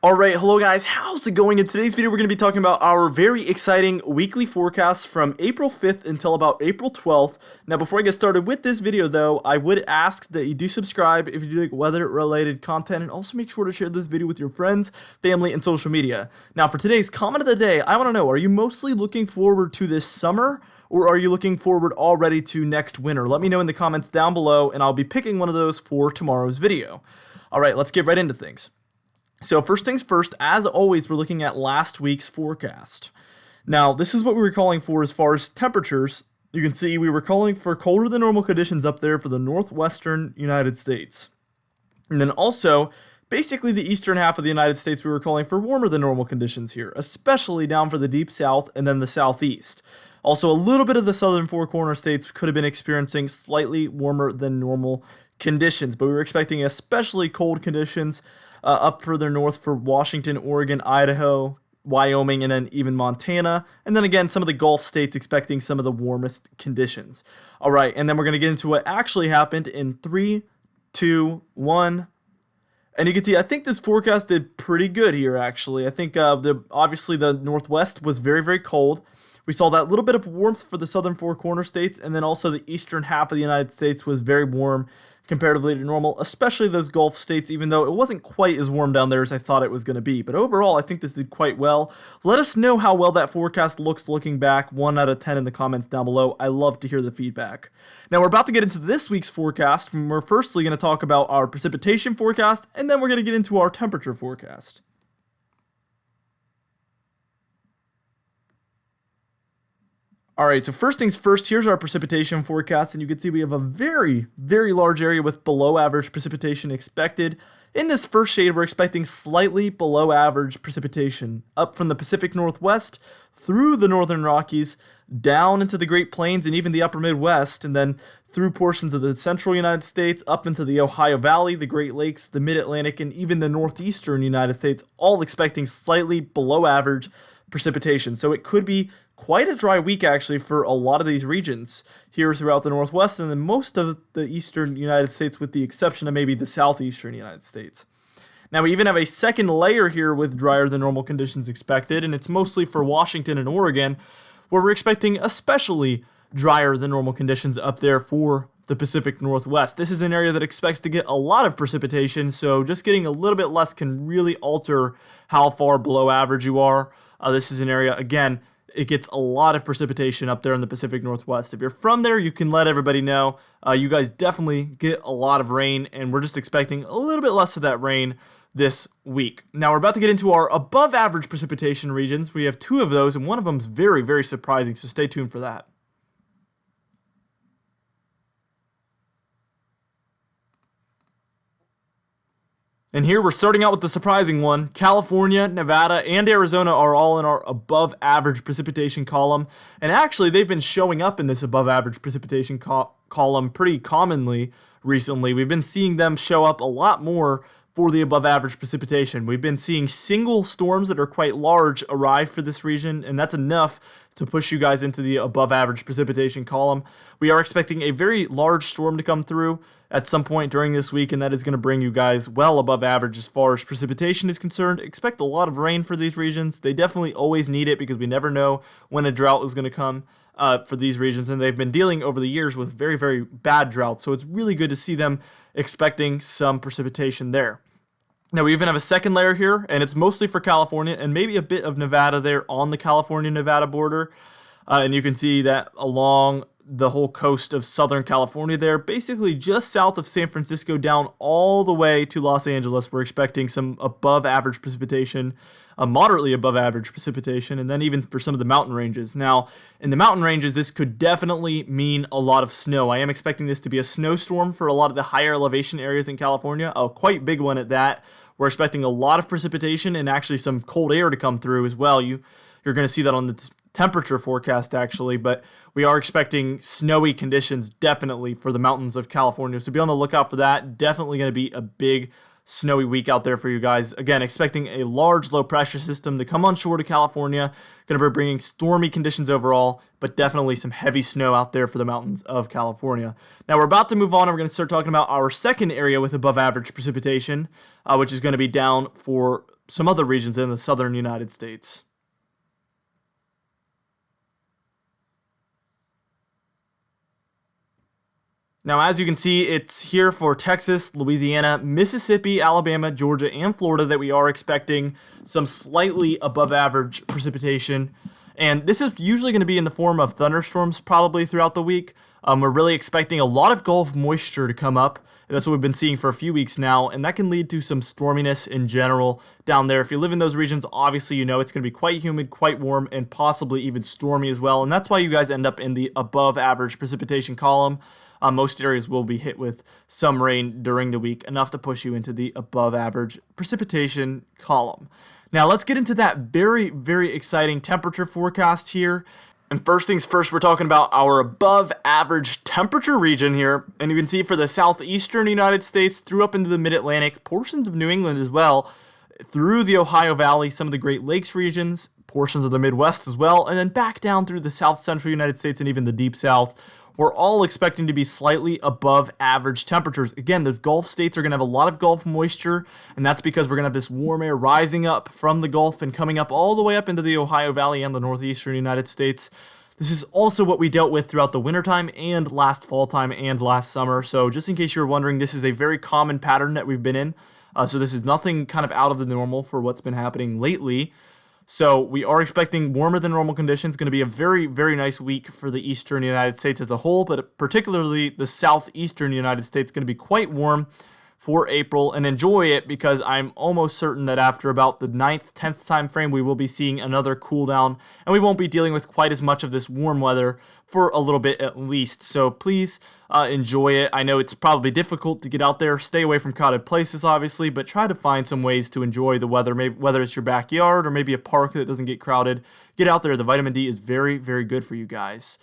Alright, hello guys, how's it going? In today's video, we're going to be talking about our very exciting weekly forecast from April 5th until about April 12th. Now, before I get started with this video, though, I would ask that you do subscribe if you do like weather-related content, and also make sure to share this video with your friends, family, and social media. Now, for today's comment of the day, I want to know, are you mostly looking forward to this summer, or are you looking forward already to next winter? Let me know in the comments down below, and I'll be picking one of those for tomorrow's video. Alright, let's get right into things. So first things first, as always, we're looking at last week's forecast. Now, this is what we were calling for as far as temperatures. You can see we were calling for colder than normal conditions up there for the northwestern United States. And then also, basically the eastern half of the United States, we were calling for warmer than normal conditions here, especially down for the deep south and then the southeast. Also, a little bit of the southern four corner states could have been experiencing slightly warmer than normal conditions, but we were expecting especially cold conditions up further north for Washington, Oregon, Idaho, Wyoming, and then even Montana. And then again, some of the Gulf states expecting some of the warmest conditions. All right, and then we're going to get into what actually happened in 3, 2, 1. And you can see, I think this forecast did pretty good here, actually. I think obviously the Northwest was very, very cold. We saw that little bit of warmth for the southern four corner states, and then also the eastern half of the United States was very warm comparatively to normal, especially those Gulf states, even though it wasn't quite as warm down there as I thought it was going to be. But overall, I think this did quite well. Let us know how well that forecast looks looking back, 1 out of 10 in the comments down below. I love to hear the feedback. Now, we're about to get into this week's forecast. We're firstly going to talk about our precipitation forecast, and then we're going to get into our temperature forecast. Alright, so first things first, here's our precipitation forecast, and you can see we have a very, very large area with below average precipitation expected. In this first shade, we're expecting slightly below average precipitation, up from the Pacific Northwest, through the northern Rockies, down into the Great Plains and even the upper Midwest, and then through portions of the central United States, up into the Ohio Valley, the Great Lakes, the Mid-Atlantic, and even the northeastern United States, all expecting slightly below average precipitation. So it could be quite a dry week actually for a lot of these regions here throughout the Northwest and then most of the eastern United States with the exception of maybe the southeastern United States. Now we even have a second layer here with drier than normal conditions expected, and it's mostly for Washington and Oregon, where we're expecting especially drier than normal conditions up there for the Pacific Northwest. This is an area that expects to get a lot of precipitation, so just getting a little bit less can really alter how far below average you are. This is an area, again, it gets a lot of precipitation up there in the Pacific Northwest. If you're from there, you can let everybody know. You guys definitely get a lot of rain, and we're just expecting a little bit less of that rain this week. Now, we're about to get into our above average precipitation regions. We have 2 of those, and one of them is very, very surprising, so stay tuned for that. And here we're starting out with the surprising one. California, Nevada, and Arizona are all in our above average precipitation column. And actually, they've been showing up in this above average precipitation column pretty commonly recently. We've been seeing them show up a lot more for the above average precipitation. We've been seeing single storms that are quite large arrive for this region, and that's enough to push you guys into the above average precipitation column. We are expecting a very large storm to come through at some point during this week, and that is going to bring you guys well above average as far as precipitation is concerned. Expect a lot of rain for these regions. They definitely always need it because we never know when a drought is going to come for these regions, and they've been dealing over the years with very, very bad droughts, so it's really good to see them expecting some precipitation there. Now, we even have a second layer here, and it's mostly for California and maybe a bit of Nevada there on the California-Nevada border. And you can see that along the whole coast of Southern California there, basically just south of San Francisco down all the way to Los Angeles. We're expecting some above average precipitation, moderately above average precipitation, and then even for some of the mountain ranges. Now, in the mountain ranges, this could definitely mean a lot of snow. I am expecting this to be a snowstorm for a lot of the higher elevation areas in California, a quite big one at that. We're expecting a lot of precipitation and actually some cold air to come through as well. You're going to see that on the temperature forecast actually, but we are expecting snowy conditions definitely for the mountains of California, so be on the lookout for that. Definitely going to be a big snowy week out there for you guys. Again, expecting a large low pressure system to come on shore to California. Going to be bringing stormy conditions overall, but definitely some heavy snow out there for the mountains of California. Now we're about to move on and we're going to start talking about our second area with above average precipitation, which is going to be down for some other regions in the southern United States. Now, as you can see, it's here for Texas, Louisiana, Mississippi, Alabama, Georgia, and Florida that we are expecting some slightly above average precipitation. And this is usually going to be in the form of thunderstorms probably throughout the week. We're really expecting a lot of Gulf moisture to come up. And that's what we've been seeing for a few weeks now. And that can lead to some storminess in general down there. If you live in those regions, obviously you know it's going to be quite humid, quite warm, and possibly even stormy as well. And that's why you guys end up in the above average precipitation column. Most areas will be hit with some rain during the week, enough to push you into the above average precipitation column. Now let's get into that very, very exciting temperature forecast here. And first things first, we're talking about our above average temperature region here. And you can see for the southeastern United States, through up into the mid-Atlantic, portions of New England as well, through the Ohio Valley, some of the Great Lakes regions, portions of the Midwest as well, and then back down through the south central United States and even the deep south. We're all expecting to be slightly above average temperatures. Again, those Gulf states are going to have a lot of Gulf moisture, and that's because we're going to have this warm air rising up from the Gulf and coming up all the way up into the Ohio Valley and the northeastern United States. This is also what we dealt with throughout the wintertime and last fall time and last summer. So just in case you were wondering, this is a very common pattern that we've been in. So this is nothing kind of out of the normal for what's been happening lately. So we are expecting warmer than normal conditions. Going to be a very, very nice week for the eastern United States as a whole, but particularly the southeastern United States going to be quite warm for April, and enjoy it because I'm almost certain that after about the 9th, 10th time frame, we will be seeing another cool down, and we won't be dealing with quite as much of this warm weather for a little bit at least. So please enjoy it. I know it's probably difficult to get out there. Stay away from crowded places, obviously, but try to find some ways to enjoy the weather, maybe whether it's your backyard or maybe a park that doesn't get crowded. Get out there. The vitamin D is very, very good for you guys.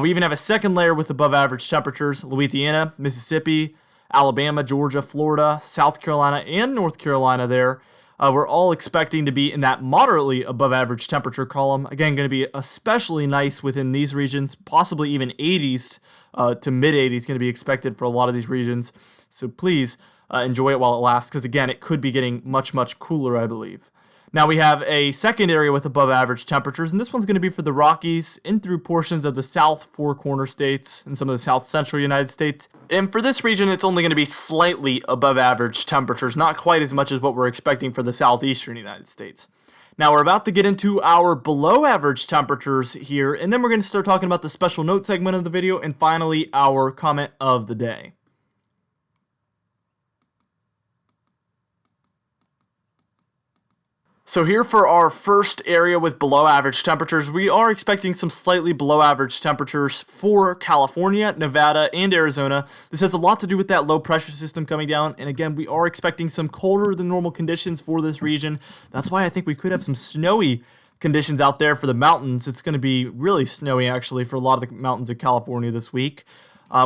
We even have a second layer with above average temperatures. Louisiana, Mississippi, Alabama, Georgia, Florida, South Carolina, and North Carolina there. We're all expecting to be in that moderately above average temperature column. Again, going to be especially nice within these regions, possibly even 80s to mid 80s going to be expected for a lot of these regions. So please enjoy it while it lasts, because again, it could be getting much, much cooler, I believe. Now we have a second area with above average temperatures, and this one's going to be for the Rockies in through portions of the South Four Corner states and some of the South Central United States. And for this region, it's only going to be slightly above average temperatures, not quite as much as what we're expecting for the Southeastern United States. Now we're about to get into our below average temperatures here, and then we're going to start talking about the special note segment of the video, and finally our comment of the day. So here for our first area with below average temperatures, we are expecting some slightly below average temperatures for California, Nevada, and Arizona. This has a lot to do with that low pressure system coming down, and again, we are expecting some colder than normal conditions for this region. That's why I think we could have some snowy conditions out there for the mountains. It's going to be really snowy actually for a lot of the mountains of California this week.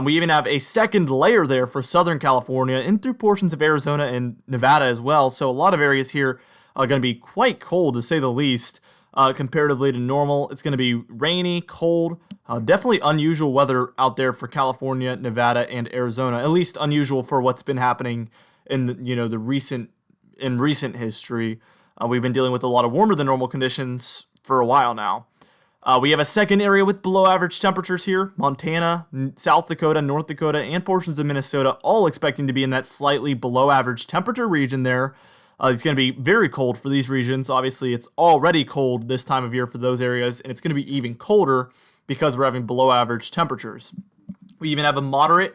We even have a second layer there for Southern California and through portions of Arizona and Nevada as well. So a lot of areas here going to be quite cold, to say the least, comparatively to normal. It's going to be rainy, cold, definitely unusual weather out there for California, Nevada, and Arizona. At least unusual for what's been happening in the recent history. We've been dealing with a lot of warmer than normal conditions for a while now. We have a second area with below average temperatures here. Montana, South Dakota, North Dakota, and portions of Minnesota all expecting to be in that slightly below average temperature region there. It's going to be very cold for these regions. Obviously, it's already cold this time of year for those areas, and it's going to be even colder because we're having below average temperatures. We even have a moderately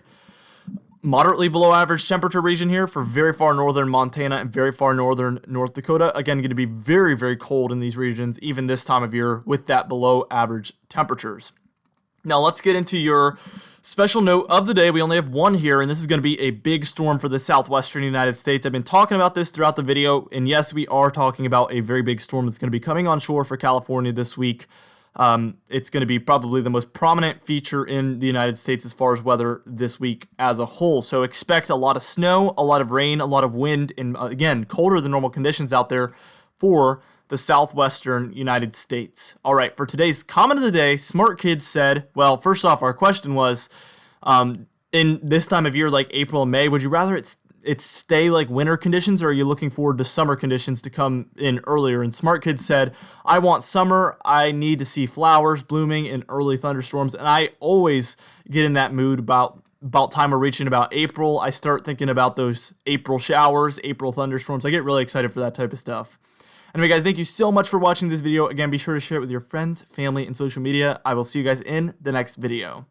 below average temperature region here for very far northern Montana and very far northern North Dakota. Again, going to be very, very cold in these regions, even this time of year with that below average temperatures. Now let's get into your special note of the day. We only have one here, and this is going to be a big storm for the southwestern United States. I've been talking about this throughout the video, and yes, we are talking about a very big storm that's going to be coming on shore for California this week. It's going to be probably the most prominent feature in the United States as far as weather this week as a whole. So expect a lot of snow, a lot of rain, a lot of wind, and again, colder than normal conditions out there for the southwestern United States. All right, for today's comment of the day, Smart Kids said, well, first off, our question was, in this time of year, like April and May, would you rather it it stay like winter conditions, or are you looking forward to summer conditions to come in earlier? And Smart Kid said, I want summer. I need to see flowers blooming and early thunderstorms. And I always get in that mood about time we're reaching about April. I start thinking about those April showers, April thunderstorms. I get really excited for that type of stuff. Anyway, guys, thank you so much for watching this video. Again, be sure to share it with your friends, family, and social media. I will see you guys in the next video.